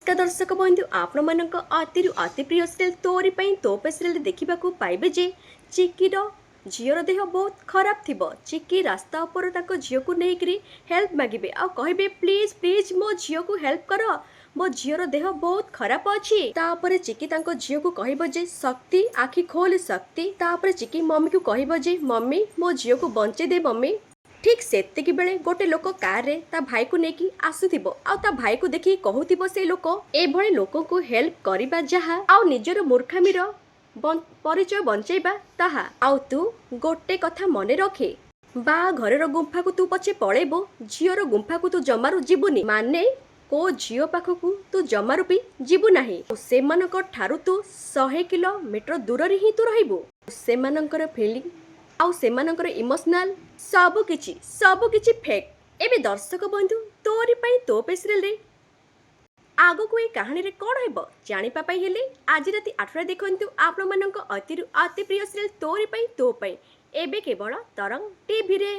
का दर्शक बंधु आपण मानक अति अति प्रिय सीरियल तोरी पई तोपे सीरियल देखा पाइबे जे चिकीर झीर देह बहुत खराब थिबो। चिकी रास्ता उपर ताको झील को लेकरी हेल्प मागिबे आ कहबे प्लीज प्लीज मो झील को हेल्प कर, मो झीर देह बहुत खराब अच्छी। तापर चिकी तांको झील को कहबो जे शक्ति आखि खोल शक्ति। तापर चिकी मम्मी को कहबो जे मम्मी मो झील को बंचे दे मम्मी। ठीक सेतिकी बेले गोटे लोक कार रे ता भाई को नेकी आसुथिबो आ ता भाई को देखि कहूथिबो से लोक ए भळे लोक को हेल्प करिबा जहा आ निजर मूर्खामीर परिचय बंचैबा ताहा। आउ तू गोटे कथा मने रखे, बा घरर गुंफा को तू पछे पळेबो, झियर गुंफा को तू जमारू जीबुनी। माने को झियो पाखकू तू जमारू भी जीबु नाही। सेमानक ठारू तू 100 किलोमीटर दूर रे ही तू रहिबो। सेमानकर फीलिंग आउ सेमानकर इमोशनल सबु किछि फेक। एबे दर्शक बंधु तोरी पई तोपे सीरियल रे आगो को ए कहानी रे कोन हेबो जानिपा पई हेले आज राति 8 देखंतु आपण मानक अति प्रिय सीरियल तोरी पई तो पई एबे केवल तरंग टीवी रे।